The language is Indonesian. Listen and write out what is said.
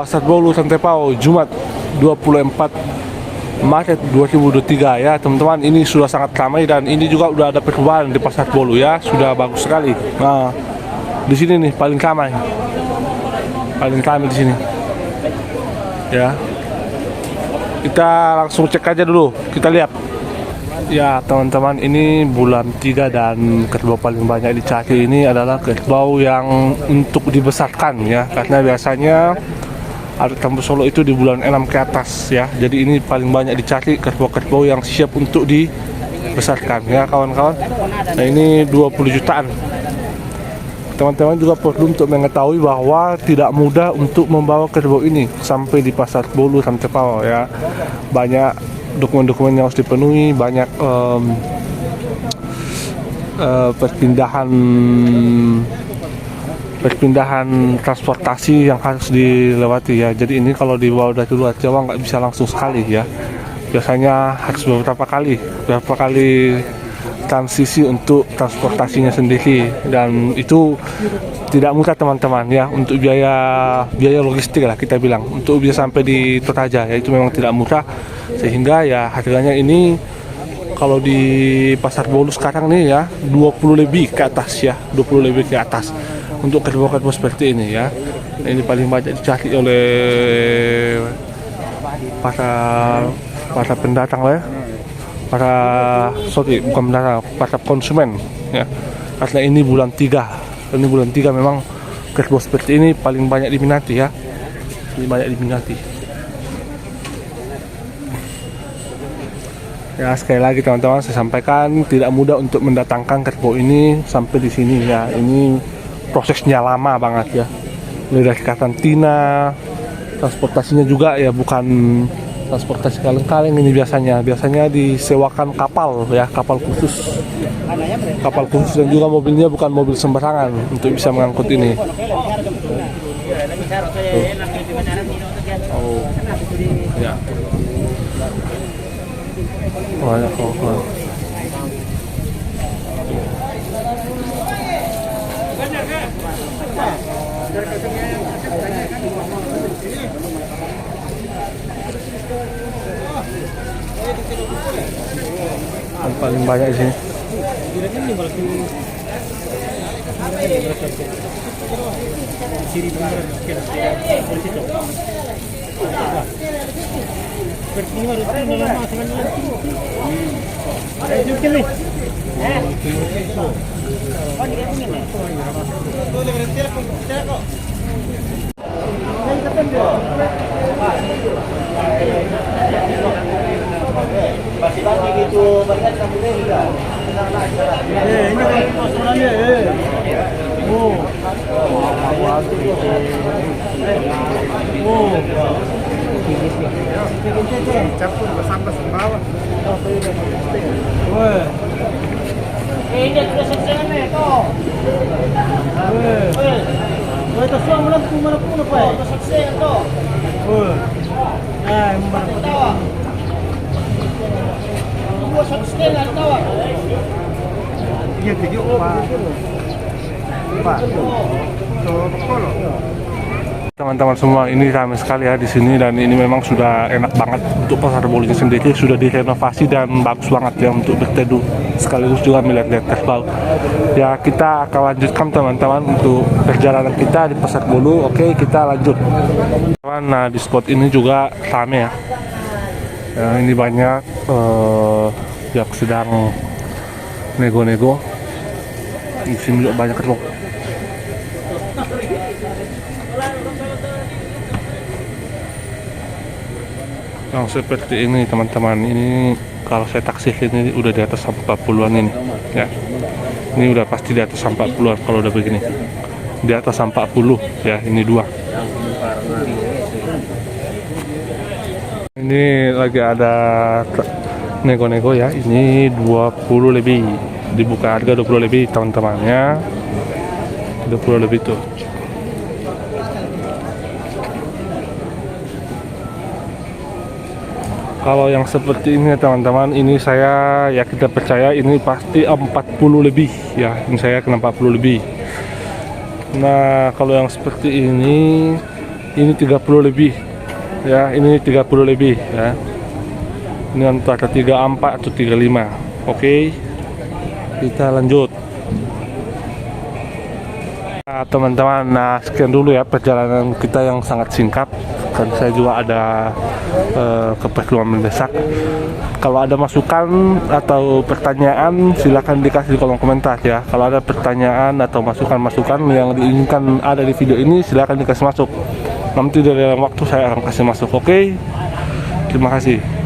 Pasar Bolu Santepao, Jumat 24 Maret 2023 ya teman-teman. Ini sudah sangat ramai dan ini juga udah ada perubahan di Pasar Bolu ya, sudah bagus sekali. Nah, di sini nih paling ramai di sini. Ya. Kita langsung cek aja dulu, kita lihat. Ya teman-teman, ini bulan 3 dan kerbau paling banyak dicari ini adalah kerbau yang untuk dibesarkan ya, karena biasanya ada Tambur Solo itu di bulan 6 ke atas ya. Jadi ini paling banyak dicari kerbau-kerbau yang siap untuk dibesarkan ya kawan-kawan. Nah ini 20 jutaan. Teman-teman juga perlu untuk mengetahui bahwa tidak mudah untuk membawa kerbau ini sampai di Pasar Bolu Santepao ya. Banyak dokumen-dokumen yang harus dipenuhi, banyak perpindahan transportasi yang harus dilewati ya. Jadi ini kalau dibawa dari luar Jawa nggak bisa langsung sekali ya. Biasanya harus beberapa kali transisi untuk transportasinya sendiri, dan itu tidak mudah teman-teman ya. Untuk biaya logistik lah kita bilang, untuk bisa sampai di Toraja ya, itu memang tidak mudah, sehingga ya harganya ini kalau di Pasar Bolu sekarang nih ya 20 lebih ke atas ya, 20 lebih ke atas untuk kerbau-kerbau seperti ini ya. Ini paling banyak dicari oleh para pendatang lah ya. Para konsumen ya. Karena ini bulan 3. Ini bulan 3 memang kerbau seperti ini paling banyak diminati ya. Paling banyak diminati. Ya, sekali lagi teman-teman saya sampaikan, tidak mudah untuk mendatangkan kerbau ini sampai di sini ya. Ini prosesnya lama banget ya. Mulai dari karantina, transportasinya juga ya bukan transportasi kaleng-kaleng ini biasanya disewakan kapal ya, kapal khusus dan juga mobilnya bukan mobil sembarangan untuk bisa mengangkut ini. Oh ya. Yang paling banyak di sini. Masih lagi gitu, banyak kampungnya juga. Ini kan sebenarnya Oh. Campur bersama bawah. Ini sudah selesai nih, toh. Itu semua melempung apa? Itu selesai toh. Memang teman-teman semua, ini ramai sekali ya di sini, dan ini memang sudah enak banget untuk Pasar Bolunya sendiri, sudah direnovasi dan bagus banget ya untuk berteduh sekaligus juga melihat-lihat kerbau. Ya, kita akan lanjutkan teman-teman untuk perjalanan kita di Pasar Bolu. Oke, kita lanjut. Nah, di spot ini juga ramai ya. Ya, ini banyak yang sedang nego-nego. Di sini juga banyak kerbau. Yang seperti ini teman-teman, ini kalau saya taksir ini udah di atas 40-an ini ya. Ini udah pasti di atas 40-an kalau udah begini. Di atas 40 ya, ini dua. Ini lagi ada nego-nego ya, ini 20 lebih, dibuka harga 20 lebih teman-teman ya, 20 lebih tuh. Kalau yang seperti ini teman-teman, ini saya ya kita percaya ini pasti 40 lebih ya, ini saya kena 40 lebih. Nah kalau yang seperti ini ini 30 lebih ya, ini 30 lebih ya. Ini antara 34 atau 35. Oke, kita lanjut. Nah, teman-teman, nah sekian dulu ya perjalanan kita yang sangat singkat, kan saya juga ada keperluan mendesak. Kalau ada masukan atau pertanyaan silahkan dikasih di kolom komentar ya. Kalau ada pertanyaan atau masukan-masukan yang diinginkan ada di video ini silahkan dikasih masuk. Nanti dari dalam waktu saya akan kasih masuk. Oke, terima kasih.